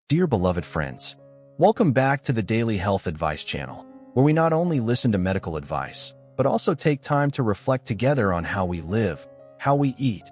Dear beloved friends, welcome back to the Daily Health Advice channel, where we not only listen to medical advice, but also take time to reflect together on how we live, how we eat,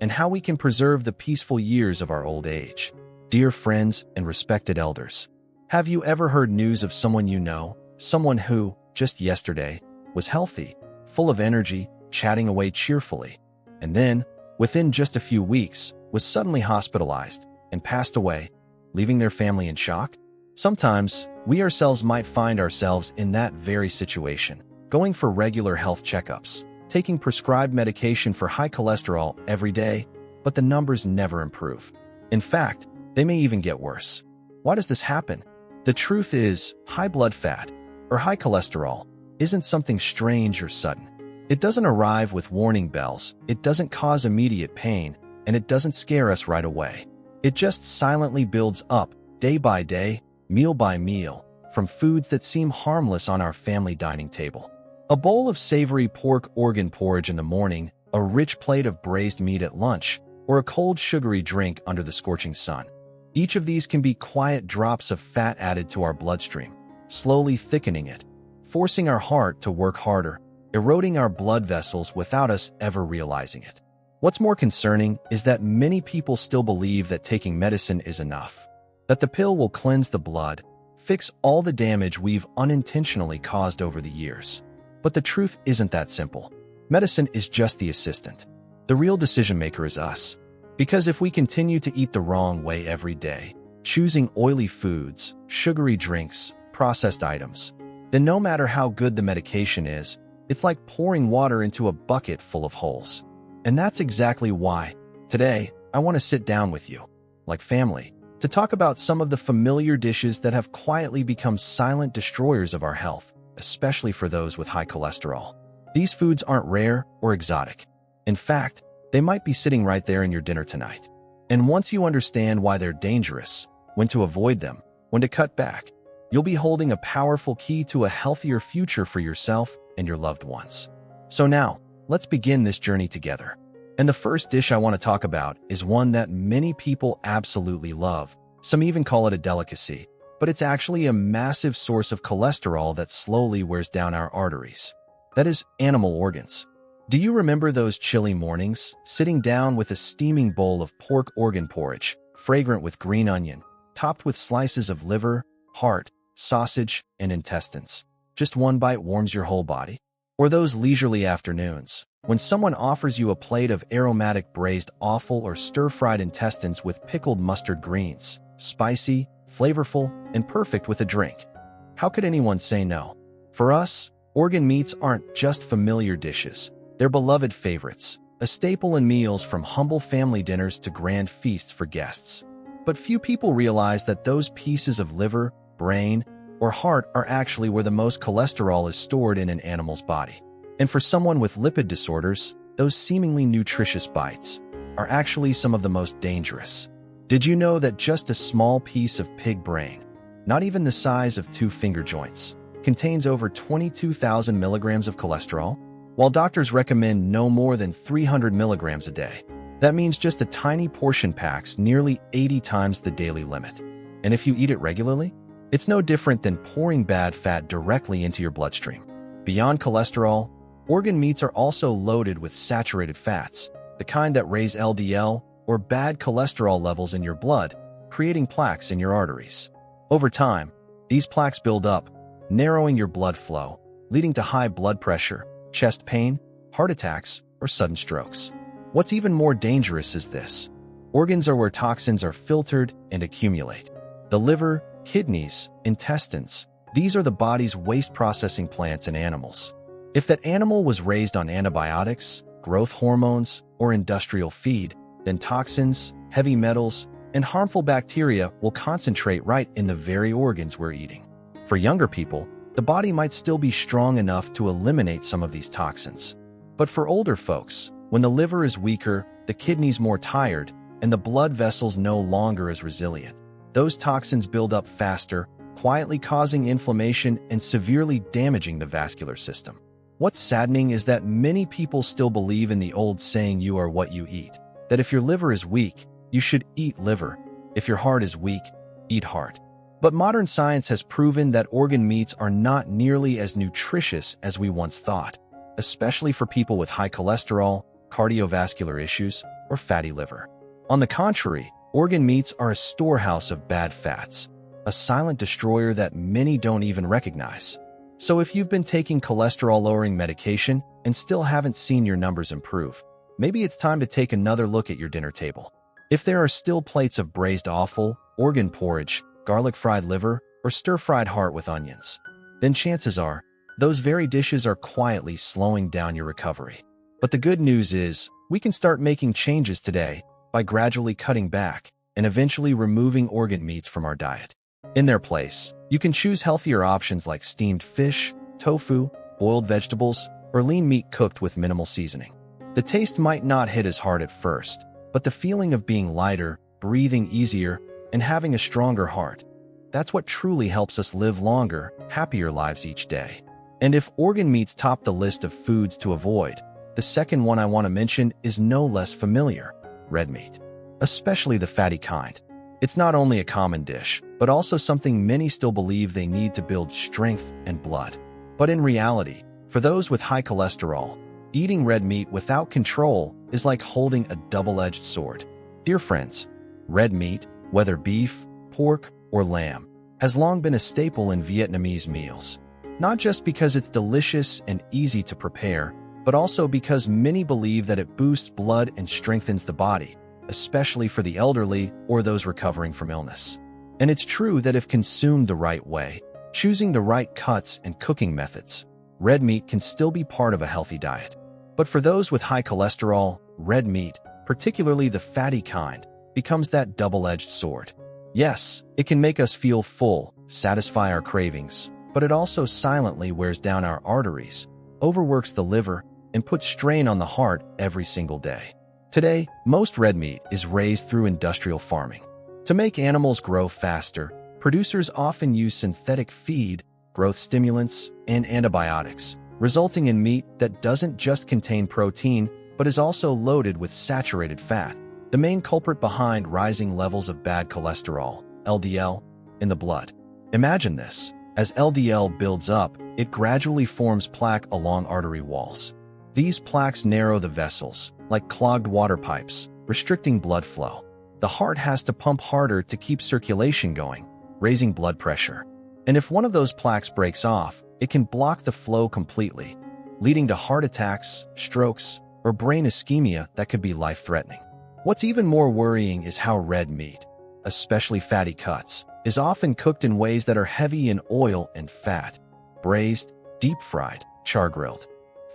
and how we can preserve the peaceful years of our old age. Dear friends and respected elders, have you ever heard news of someone you know, someone who, just yesterday, was healthy, full of energy, chatting away cheerfully, and then, within just a few weeks, was suddenly hospitalized and passed away, leaving their family in shock? Sometimes, we ourselves might find ourselves in that very situation, going for regular health checkups, taking prescribed medication for high cholesterol every day, but the numbers never improve. In fact, they may even get worse. Why does this happen? The truth is, high blood fat, or high cholesterol, isn't something strange or sudden. It doesn't arrive with warning bells, it doesn't cause immediate pain, and it doesn't scare us right away. It just silently builds up, day by day, meal by meal, from foods that seem harmless on our family dining table. A bowl of savory pork organ porridge in the morning, a rich plate of braised meat at lunch, or a cold sugary drink under the scorching sun. Each of these can be quiet drops of fat added to our bloodstream, slowly thickening it, forcing our heart to work harder, eroding our blood vessels without us ever realizing it. What's more concerning is that many people still believe that taking medicine is enough, that the pill will cleanse the blood, fix all the damage we've unintentionally caused over the years. But the truth isn't that simple. Medicine is just the assistant. The real decision maker is us. Because if we continue to eat the wrong way every day, choosing oily foods, sugary drinks, processed items, then no matter how good the medication is, it's like pouring water into a bucket full of holes. And that's exactly why, today, I want to sit down with you, like family, to talk about some of the familiar dishes that have quietly become silent destroyers of our health, especially for those with high cholesterol. These foods aren't rare or exotic. In fact, they might be sitting right there in your dinner tonight. And once you understand why they're dangerous, when to avoid them, when to cut back, you'll be holding a powerful key to a healthier future for yourself and your loved ones. So now, let's begin this journey together. And the first dish I want to talk about is one that many people absolutely love. Some even call it a delicacy, but it's actually a massive source of cholesterol that slowly wears down our arteries. That is animal organs. Do you remember those chilly mornings, sitting down with a steaming bowl of pork organ porridge, fragrant with green onion, topped with slices of liver, heart, sausage, and intestines? Just one bite warms your whole body? Or those leisurely afternoons, when someone offers you a plate of aromatic braised offal or stir-fried intestines with pickled mustard greens, spicy, flavorful, and perfect with a drink. How could anyone say no? For us, organ meats aren't just familiar dishes. They're beloved favorites, a staple in meals from humble family dinners to grand feasts for guests. But few people realize that those pieces of liver, brain, or heart are actually where the most cholesterol is stored in an animal's body. And for someone with lipid disorders, those seemingly nutritious bites are actually some of the most dangerous. Did you know that just a small piece of pig brain, not even the size of two finger joints, contains over 22,000 milligrams of cholesterol? While doctors recommend no more than 300 milligrams a day, that means just a tiny portion packs nearly 80 times the daily limit. And if you eat it regularly, it's no different than pouring bad fat directly into your bloodstream. Beyond cholesterol, organ meats are also loaded with saturated fats, the kind that raise LDL or bad cholesterol levels in your blood, creating plaques in your arteries. Over time, these plaques build up, narrowing your blood flow, leading to high blood pressure, chest pain, heart attacks, or sudden strokes. What's even more dangerous is this. Organs are where toxins are filtered and accumulate. The liver, kidneys, intestines, these are the body's waste processing plants in animals. If that animal was raised on antibiotics, growth hormones, or industrial feed, then toxins, heavy metals, and harmful bacteria will concentrate right in the very organs we're eating. For younger people, the body might still be strong enough to eliminate some of these toxins. But for older folks, when the liver is weaker, the kidneys more tired, and the blood vessels no longer as resilient, those toxins build up faster, quietly causing inflammation and severely damaging the vascular system. What's saddening is that many people still believe in the old saying, "You are what you eat," that if your liver is weak, you should eat liver. If your heart is weak, eat heart. But modern science has proven that organ meats are not nearly as nutritious as we once thought, especially for people with high cholesterol, cardiovascular issues, or fatty liver. On the contrary, organ meats are a storehouse of bad fats, a silent destroyer that many don't even recognize. So if you've been taking cholesterol-lowering medication and still haven't seen your numbers improve, maybe it's time to take another look at your dinner table. If there are still plates of braised offal, organ porridge, garlic-fried liver, or stir-fried heart with onions, then chances are those very dishes are quietly slowing down your recovery. But the good news is, we can start making changes today by gradually cutting back and eventually removing organ meats from our diet. In their place, you can choose healthier options like steamed fish, tofu, boiled vegetables, or lean meat cooked with minimal seasoning. The taste might not hit as hard at first, but the feeling of being lighter, breathing easier, and having a stronger heart, that's what truly helps us live longer, happier lives each day. And if organ meats top the list of foods to avoid, the second one I want to mention is no less familiar: red meat. Especially the fatty kind. It's not only a common dish, but also something many still believe they need to build strength and blood. But in reality, for those with high cholesterol, eating red meat without control is like holding a double-edged sword. Dear friends, red meat, whether beef, pork, or lamb, has long been a staple in Vietnamese meals. Not just because it's delicious and easy to prepare, but also because many believe that it boosts blood and strengthens the body, especially for the elderly or those recovering from illness. And it's true that if consumed the right way, choosing the right cuts and cooking methods, red meat can still be part of a healthy diet. But for those with high cholesterol, red meat, particularly the fatty kind, becomes that double-edged sword. Yes, it can make us feel full, satisfy our cravings, but it also silently wears down our arteries, overworks the liver, and puts strain on the heart every single day. Today, most red meat is raised through industrial farming. To make animals grow faster, producers often use synthetic feed, growth stimulants, and antibiotics, resulting in meat that doesn't just contain protein, but is also loaded with saturated fat, the main culprit behind rising levels of bad cholesterol, LDL, in the blood. Imagine this: as LDL builds up, it gradually forms plaque along artery walls. These plaques narrow the vessels, like clogged water pipes, restricting blood flow. The heart has to pump harder to keep circulation going, raising blood pressure. And if one of those plaques breaks off, it can block the flow completely, leading to heart attacks, strokes, or brain ischemia that could be life-threatening. What's even more worrying is how red meat, especially fatty cuts, is often cooked in ways that are heavy in oil and fat: braised, deep-fried, char-grilled.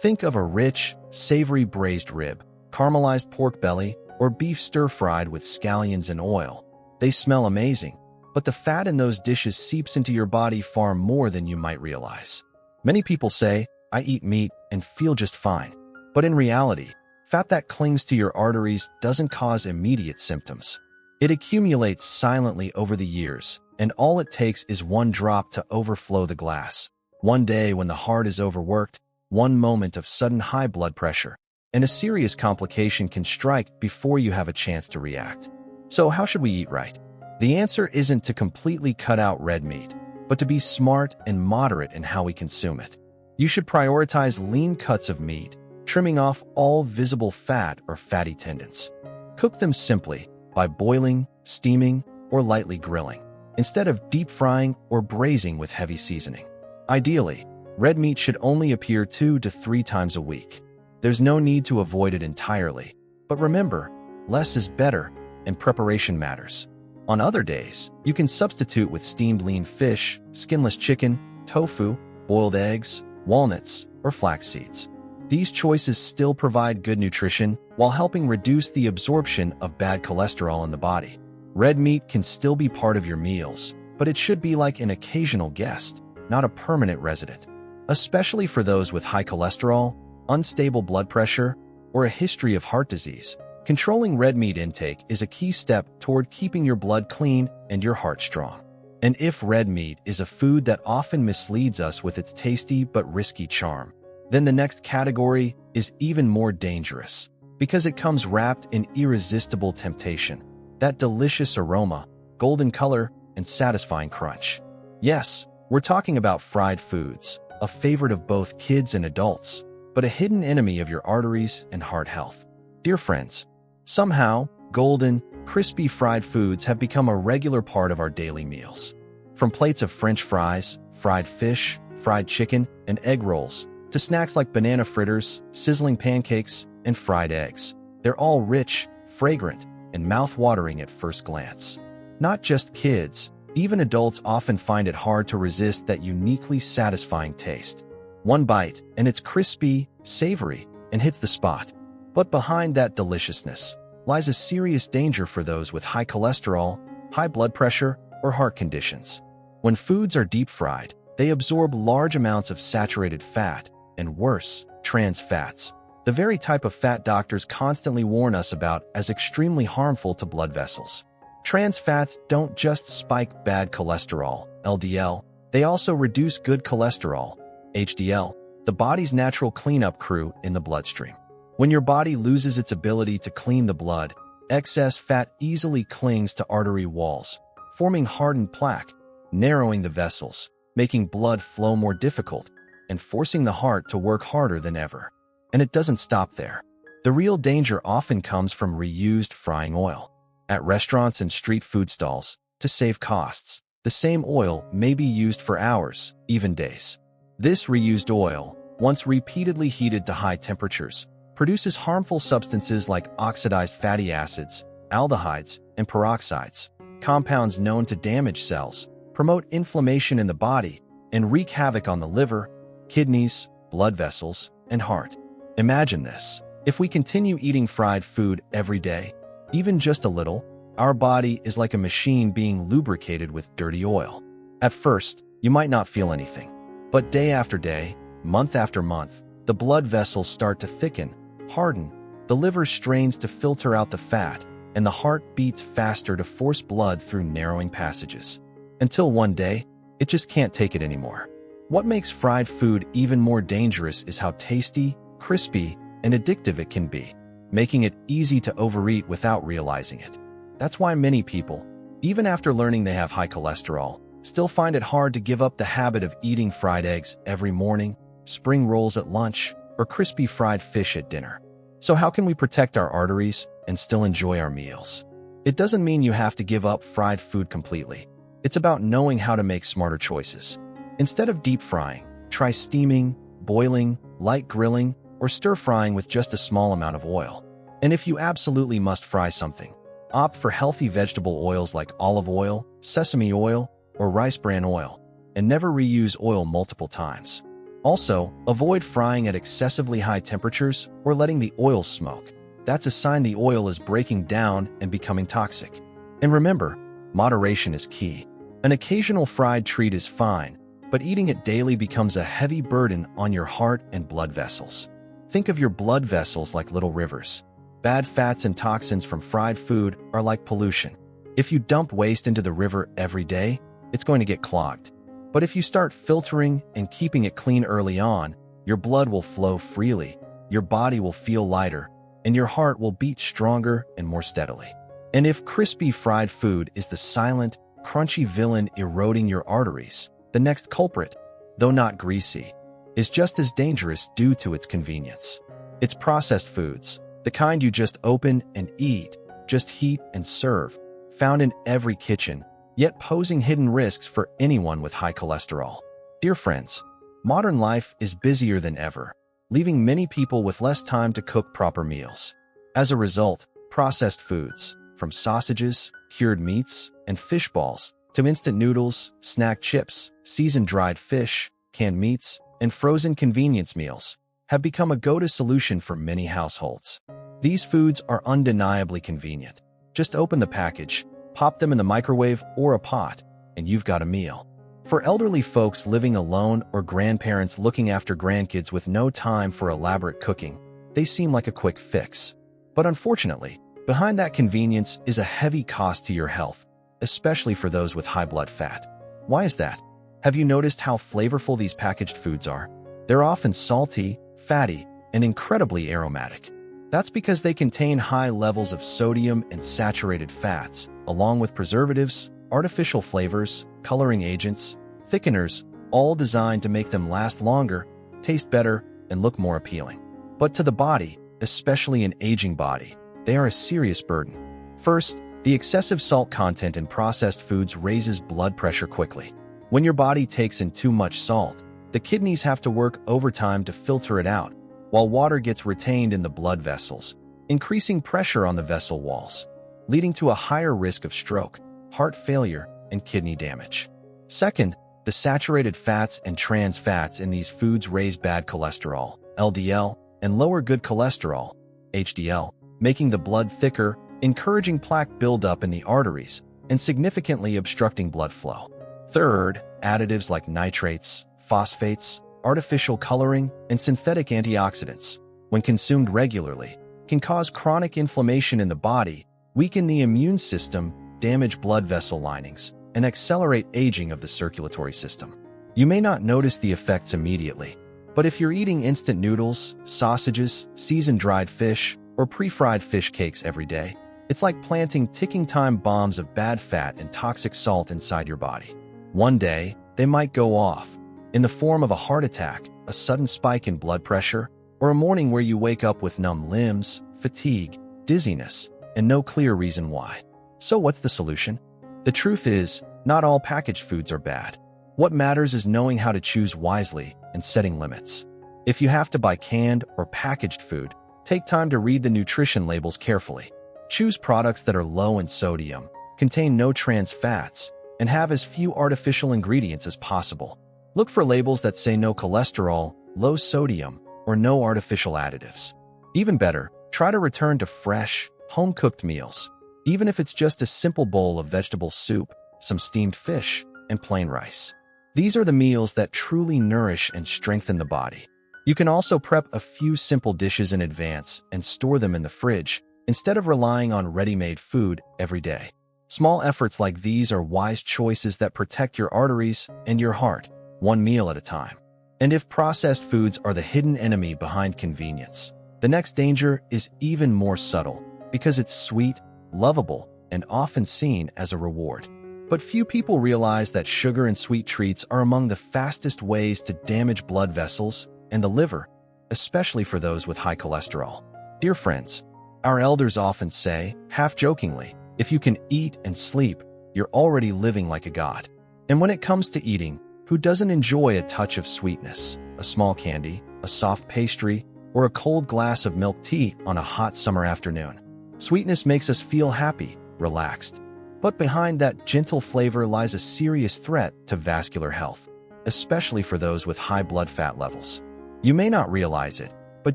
Think of a rich, savory braised rib, caramelized pork belly, or beef stir-fried with scallions and oil. They smell amazing, but the fat in those dishes seeps into your body far more than you might realize. Many people say, "I eat meat and feel just fine." But in reality, fat that clings to your arteries doesn't cause immediate symptoms. It accumulates silently over the years, and all it takes is one drop to overflow the glass. One day when the heart is overworked, one moment of sudden high blood pressure, and a serious complication can strike before you have a chance to react. So how should we eat right? The answer isn't to completely cut out red meat, but to be smart and moderate in how we consume it. You should prioritize lean cuts of meat, trimming off all visible fat or fatty tendons. Cook them simply by boiling, steaming, or lightly grilling, instead of deep frying or braising with heavy seasoning. Ideally, red meat should only appear 2 to 3 times a week. There's no need to avoid it entirely, but remember, less is better, and preparation matters. On other days, you can substitute with steamed lean fish, skinless chicken, tofu, boiled eggs, walnuts, or flax seeds. These choices still provide good nutrition while helping reduce the absorption of bad cholesterol in the body. Red meat can still be part of your meals, but it should be like an occasional guest, not a permanent resident. Especially for those with high cholesterol, unstable blood pressure, or a history of heart disease, controlling red meat intake is a key step toward keeping your blood clean and your heart strong. And if red meat is a food that often misleads us with its tasty but risky charm, then the next category is even more dangerous, because it comes wrapped in irresistible temptation. That delicious aroma, golden color, and satisfying crunch. Yes, we're talking about fried foods, a favorite of both kids and adults, but a hidden enemy of your arteries and heart health. Dear friends, somehow, golden, crispy fried foods have become a regular part of our daily meals. From plates of French fries, fried fish, fried chicken, and egg rolls, to snacks like banana fritters, sizzling pancakes, and fried eggs. They're all rich, fragrant, and mouth-watering at first glance. Not just kids, even adults often find it hard to resist that uniquely satisfying taste. One bite, and it's crispy, savory, and hits the spot. But behind that deliciousness lies a serious danger for those with high cholesterol, high blood pressure, or heart conditions. When foods are deep-fried, they absorb large amounts of saturated fat, and worse, trans fats, the very type of fat doctors constantly warn us about as extremely harmful to blood vessels. Trans fats don't just spike bad cholesterol, LDL, they also reduce good cholesterol, HDL, the body's natural cleanup crew in the bloodstream. When your body loses its ability to clean the blood, excess fat easily clings to artery walls, forming hardened plaque, narrowing the vessels, making blood flow more difficult, and forcing the heart to work harder than ever. And it doesn't stop there. The real danger often comes from reused frying oil. At restaurants and street food stalls, to save costs, the same oil may be used for hours, even days. This reused oil, once repeatedly heated to high temperatures, produces harmful substances like oxidized fatty acids, aldehydes, and peroxides, compounds known to damage cells, promote inflammation in the body, and wreak havoc on the liver, kidneys, blood vessels, and heart. Imagine this. If we continue eating fried food every day, even just a little, our body is like a machine being lubricated with dirty oil. At first, you might not feel anything. But day after day, month after month, the blood vessels start to thicken, harden, the liver strains to filter out the fat, and the heart beats faster to force blood through narrowing passages. Until one day, it just can't take it anymore. What makes fried food even more dangerous is how tasty, crispy, and addictive it can be, making it easy to overeat without realizing it. That's why many people, even after learning they have high cholesterol, still find it hard to give up the habit of eating fried eggs every morning, spring rolls at lunch, or crispy fried fish at dinner. So how can we protect our arteries and still enjoy our meals? It doesn't mean you have to give up fried food completely. It's about knowing how to make smarter choices. Instead of deep frying, try steaming, boiling, light grilling, or stir-frying with just a small amount of oil. And if you absolutely must fry something, opt for healthy vegetable oils like olive oil, sesame oil, or rice bran oil, and never reuse oil multiple times. Also, avoid frying at excessively high temperatures or letting the oil smoke. That's a sign the oil is breaking down and becoming toxic. And remember, moderation is key. An occasional fried treat is fine, but eating it daily becomes a heavy burden on your heart and blood vessels. Think of your blood vessels like little rivers. Bad fats and toxins from fried food are like pollution. If you dump waste into the river every day, it's going to get clogged. But if you start filtering and keeping it clean early on, your blood will flow freely, your body will feel lighter, and your heart will beat stronger and more steadily. And if crispy fried food is the silent, crunchy villain eroding your arteries, the next culprit, though not greasy, is just as dangerous due to its convenience. It's processed foods, the kind you just open and eat, just heat and serve, found in every kitchen, yet posing hidden risks for anyone with high cholesterol. Dear friends, modern life is busier than ever, leaving many people with less time to cook proper meals. As a result, processed foods, from sausages, cured meats, and fish balls, to instant noodles, snack chips, seasoned dried fish, canned meats, and frozen convenience meals, have become a go-to solution for many households. These foods are undeniably convenient. Just open the package, pop them in the microwave or a pot, and you've got a meal. For elderly folks living alone or grandparents looking after grandkids with no time for elaborate cooking, they seem like a quick fix. But unfortunately, behind that convenience is a heavy cost to your health, especially for those with high blood fat. Why is that? Have you noticed how flavorful these packaged foods are? They're often salty, fatty, and incredibly aromatic. That's because they contain high levels of sodium and saturated fats, along with preservatives, artificial flavors, coloring agents, thickeners, all designed to make them last longer, taste better, and look more appealing. But to the body, especially an aging body, they are a serious burden. First, the excessive salt content in processed foods raises blood pressure quickly. When your body takes in too much salt, the kidneys have to work overtime to filter it out, while water gets retained in the blood vessels, increasing pressure on the vessel walls, leading to a higher risk of stroke, heart failure, and kidney damage. Second, the saturated fats and trans fats in these foods raise bad cholesterol, LDL, and lower good cholesterol, HDL, making the blood thicker, encouraging plaque buildup in the arteries, and significantly obstructing blood flow. Third, additives like nitrates, phosphates, artificial coloring, and synthetic antioxidants, when consumed regularly, can cause chronic inflammation in the body, weaken the immune system, damage blood vessel linings, and accelerate aging of the circulatory system. You may not notice the effects immediately, but if you're eating instant noodles, sausages, seasoned dried fish, or pre-fried fish cakes every day, it's like planting ticking time bombs of bad fat and toxic salt inside your body. One day, they might go off, in the form of a heart attack, a sudden spike in blood pressure, or a morning where you wake up with numb limbs, fatigue, dizziness, and no clear reason why. So what's the solution? The truth is, not all packaged foods are bad. What matters is knowing how to choose wisely and setting limits. If you have to buy canned or packaged food, take time to read the nutrition labels carefully. Choose products that are low in sodium, contain no trans fats, and have as few artificial ingredients as possible. Look for labels that say no cholesterol, low sodium, or no artificial additives. Even better, try to return to fresh, home-cooked meals, even if it's just a simple bowl of vegetable soup, some steamed fish, and plain rice. These are the meals that truly nourish and strengthen the body. You can also prep a few simple dishes in advance and store them in the fridge, instead of relying on ready-made food every day. Small efforts like these are wise choices that protect your arteries and your heart, one meal at a time. And if processed foods are the hidden enemy behind convenience, the next danger is even more subtle, because it's sweet, lovable, and often seen as a reward. But few people realize that sugar and sweet treats are among the fastest ways to damage blood vessels and the liver, especially for those with high cholesterol. Dear friends, our elders often say, half-jokingly, if you can eat and sleep, you're already living like a god. And when it comes to eating, who doesn't enjoy a touch of sweetness, a small candy, a soft pastry, or a cold glass of milk tea on a hot summer afternoon? Sweetness makes us feel happy, relaxed. But behind that gentle flavor lies a serious threat to vascular health, especially for those with high blood fat levels. You may not realize it, but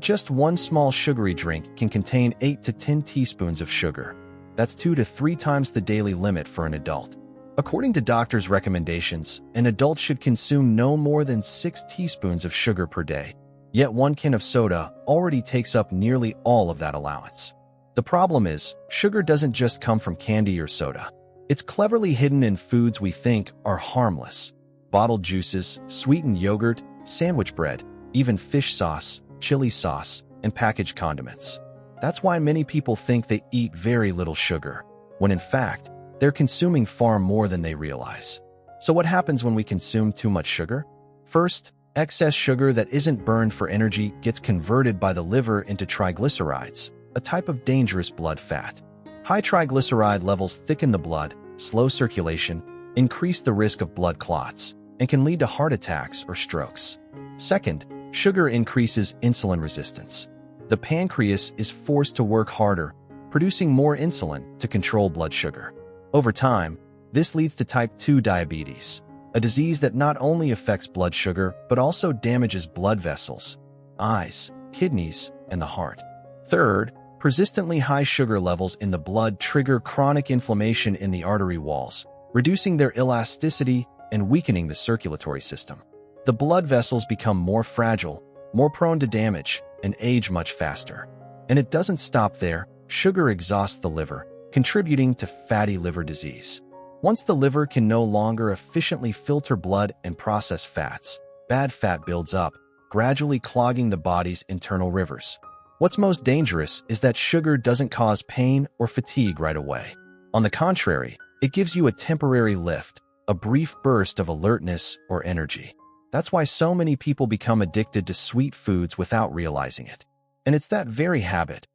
just one small sugary drink can contain 8 to 10 teaspoons of sugar. That's 2 to 3 times the daily limit for an adult. According to doctors' recommendations, an adult should consume no more than 6 teaspoons of sugar per day. Yet 1 can of soda already takes up nearly all of that allowance. The problem is, sugar doesn't just come from candy or soda. It's cleverly hidden in foods we think are harmless. Bottled juices, sweetened yogurt, sandwich bread, even fish sauce, chili sauce, and packaged condiments. That's why many people think they eat very little sugar, when in fact, they're consuming far more than they realize. So what happens when we consume too much sugar? First, excess sugar that isn't burned for energy gets converted by the liver into triglycerides, a type of dangerous blood fat. High triglyceride levels thicken the blood, slow circulation, increase the risk of blood clots, and can lead to heart attacks or strokes. Second, sugar increases insulin resistance. The pancreas is forced to work harder, producing more insulin to control blood sugar. Over time, this leads to type 2 diabetes, a disease that not only affects blood sugar but also damages blood vessels, eyes, kidneys, and the heart. Third, persistently high sugar levels in the blood trigger chronic inflammation in the artery walls, reducing their elasticity and weakening the circulatory system. The blood vessels become more fragile, more prone to damage, and age much faster. And it doesn't stop there. Sugar exhausts the liver, contributing to fatty liver disease. Once the liver can no longer efficiently filter blood and process fats, bad fat builds up, gradually clogging the body's internal rivers. What's most dangerous is that sugar doesn't cause pain or fatigue right away. On the contrary, It gives you a temporary lift, a brief burst of alertness or energy. That's why so many people become addicted to sweet foods without realizing it. And it's that very habit,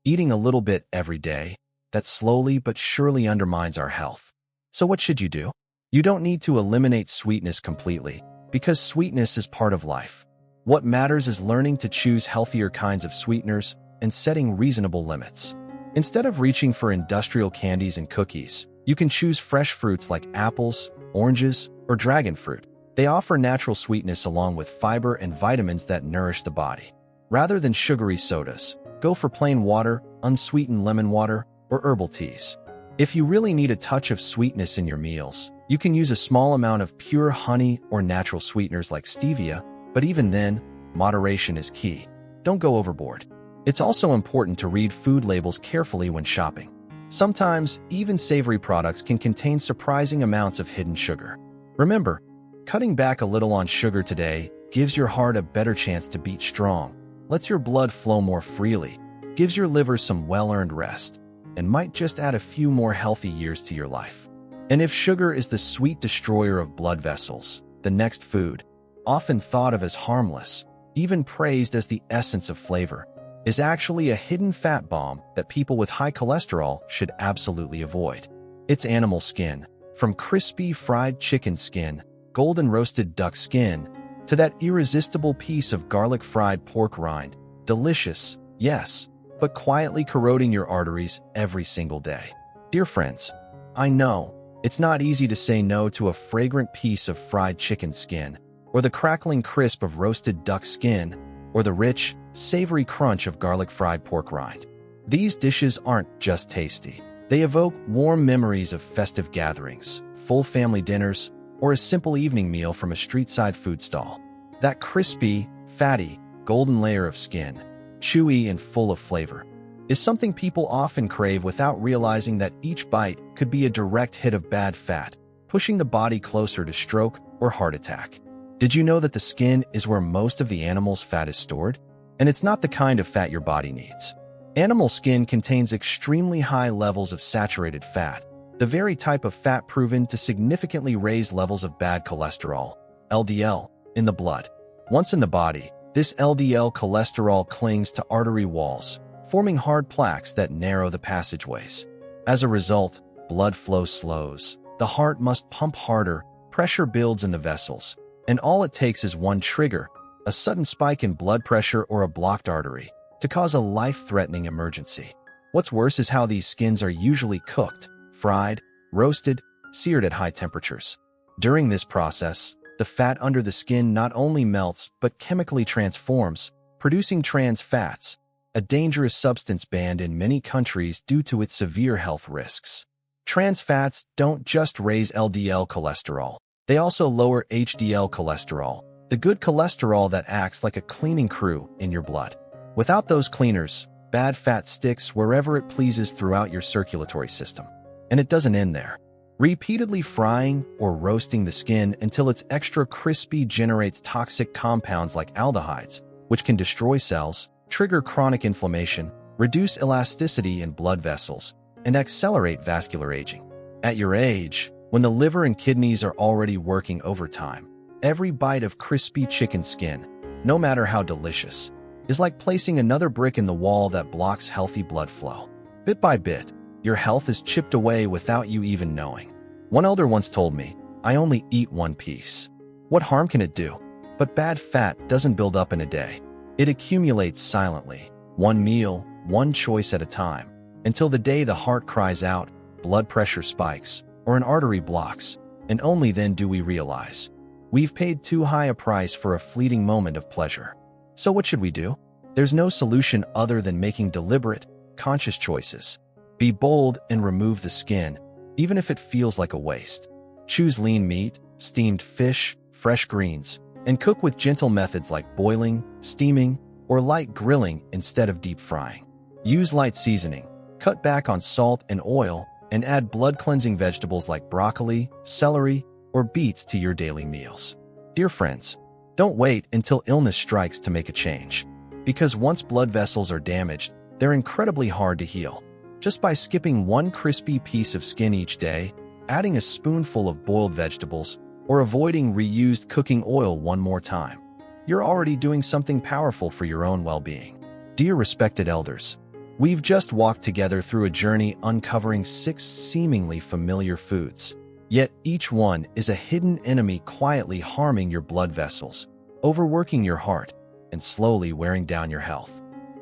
eating a little bit every day, that slowly but surely undermines our health. So what should you do? You don't need to eliminate sweetness completely, because sweetness is part of life. What matters is learning to choose healthier kinds of sweeteners and setting reasonable limits. Instead of reaching for industrial candies and cookies, you can choose fresh fruits like apples, oranges, or dragon fruit. They offer natural sweetness along with fiber and vitamins that nourish the body. Rather than sugary sodas, go for plain water, unsweetened lemon water, or herbal teas. If you really need a touch of sweetness in your meals, you can use a small amount of pure honey or natural sweeteners like stevia, but even then, moderation is key. Don't go overboard. It's also important to read food labels carefully when shopping. Sometimes, even savory products can contain surprising amounts of hidden sugar. Remember, cutting back a little on sugar today gives your heart a better chance to beat strong, lets your blood flow more freely, gives your liver some well-earned rest, and might just add a few more healthy years to your life. And if sugar is the sweet destroyer of blood vessels, the next food, often thought of as harmless, even praised as the essence of flavor, is actually a hidden fat bomb that people with high cholesterol should absolutely avoid. It's animal skin. From crispy fried chicken skin, golden roasted duck skin, to that irresistible piece of garlic fried pork rind. Delicious, yes, but quietly corroding your arteries every single day. Dear friends, I know it's not easy to say no to a fragrant piece of fried chicken skin, or the crackling crisp of roasted duck skin, or the rich, savory crunch of garlic fried pork rind. These dishes aren't just tasty. They evoke warm memories of festive gatherings, full family dinners, or a simple evening meal from a street-side food stall. That crispy, fatty, golden layer of skin, chewy and full of flavor, is something people often crave without realizing that each bite could be a direct hit of bad fat, pushing the body closer to stroke or heart attack. Did you know that the skin is where most of the animal's fat is stored? And it's not the kind of fat your body needs. Animal skin contains extremely high levels of saturated fat, the very type of fat proven to significantly raise levels of bad cholesterol, LDL, in the blood. Once in the body, this LDL cholesterol clings to artery walls, forming hard plaques that narrow the passageways. As a result, blood flow slows, the heart must pump harder, pressure builds in the vessels, and all it takes is one trigger, a sudden spike in blood pressure or a blocked artery, to cause a life-threatening emergency. What's worse is how these skins are usually cooked, fried, roasted, seared at high temperatures. During this process, the fat under the skin not only melts but chemically transforms, producing trans fats, a dangerous substance banned in many countries due to its severe health risks. Trans fats don't just raise LDL cholesterol, they also lower HDL cholesterol, the good cholesterol that acts like a cleaning crew in your blood. Without those cleaners, bad fat sticks wherever it pleases throughout your circulatory system. And it doesn't end there. Repeatedly frying or roasting the skin until it's extra crispy generates toxic compounds like aldehydes, which can destroy cells, trigger chronic inflammation, reduce elasticity in blood vessels, and accelerate vascular aging. At your age, when the liver and kidneys are already working overtime, every bite of crispy chicken skin, no matter how delicious, is like placing another brick in the wall that blocks healthy blood flow. Bit by bit, your health is chipped away without you even knowing. One elder once told me, "I only eat one piece. What harm can it do?" But bad fat doesn't build up in a day. It accumulates silently, one meal, one choice at a time, until the day the heart cries out, blood pressure spikes, or an artery blocks, and only then do we realize we've paid too high a price for a fleeting moment of pleasure. So what should we do? There's no solution other than making deliberate, conscious choices. Be bold and remove the skin, even if it feels like a waste. Choose lean meat, steamed fish, fresh greens, and cook with gentle methods like boiling, steaming, or light grilling instead of deep frying. Use light seasoning, cut back on salt and oil, and add blood-cleansing vegetables like broccoli, celery, or beets to your daily meals. Dear friends, don't wait until illness strikes to make a change. Because once blood vessels are damaged, they're incredibly hard to heal. Just by skipping one crispy piece of skin each day, adding a spoonful of boiled vegetables, or avoiding reused cooking oil one more time. You're already doing something powerful for your own well-being. Dear respected elders, we've just walked together through a journey uncovering 6 seemingly familiar foods. Yet each one is a hidden enemy quietly harming your blood vessels, overworking your heart, and slowly wearing down your health.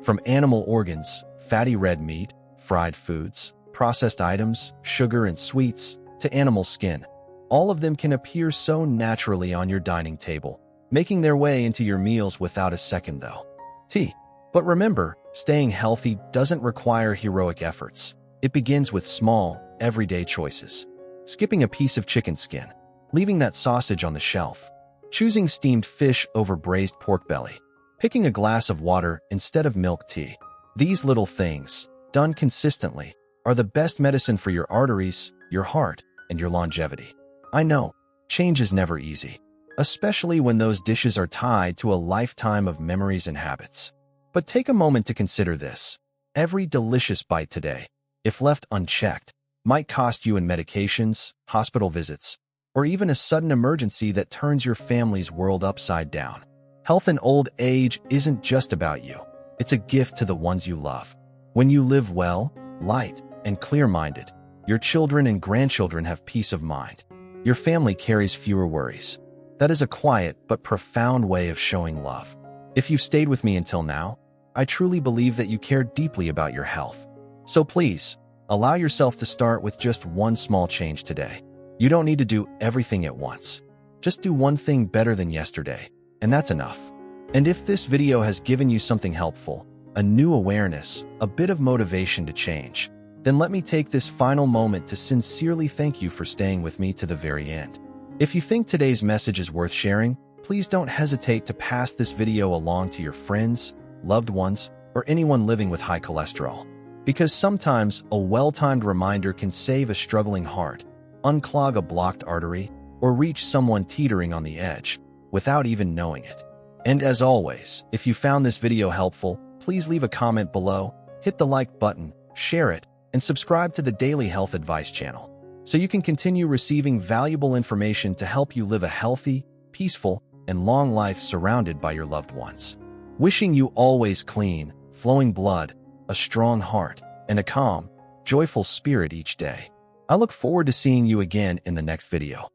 From animal organs, fatty red meat, fried foods, processed items, sugar and sweets, to animal skin, all of them can appear so naturally on your dining table, making their way into your meals without a second thought. But remember, staying healthy doesn't require heroic efforts. It begins with small, everyday choices. Skipping a piece of chicken skin, leaving that sausage on the shelf, choosing steamed fish over braised pork belly, picking a glass of water instead of milk tea. These little things, done consistently, are the best medicine for your arteries, your heart, and your longevity. I know, change is never easy, especially when those dishes are tied to a lifetime of memories and habits. But take a moment to consider this. Every delicious bite today, if left unchecked, might cost you in medications, hospital visits, or even a sudden emergency that turns your family's world upside down. Health in old age isn't just about you. It's a gift to the ones you love. When you live well, light, and clear-minded, your children and grandchildren have peace of mind. Your family carries fewer worries. That is a quiet but profound way of showing love. If you've stayed with me until now, I truly believe that you care deeply about your health. So please, allow yourself to start with just one small change today. You don't need to do everything at once. Just do one thing better than yesterday, and that's enough. And if this video has given you something helpful, a new awareness, a bit of motivation to change, then let me take this final moment to sincerely thank you for staying with me to the very end. If you think today's message is worth sharing, please don't hesitate to pass this video along to your friends, loved ones, or anyone living with high cholesterol. Because sometimes a well-timed reminder can save a struggling heart, unclog a blocked artery, or reach someone teetering on the edge without even knowing it. And as always, if you found this video helpful, please leave a comment below, hit the like button, share it, and subscribe to the Daily Health Advice channel so you can continue receiving valuable information to help you live a healthy, peaceful, and long life surrounded by your loved ones. Wishing you always clean, flowing blood, a strong heart, and a calm, joyful spirit each day. I look forward to seeing you again in the next video.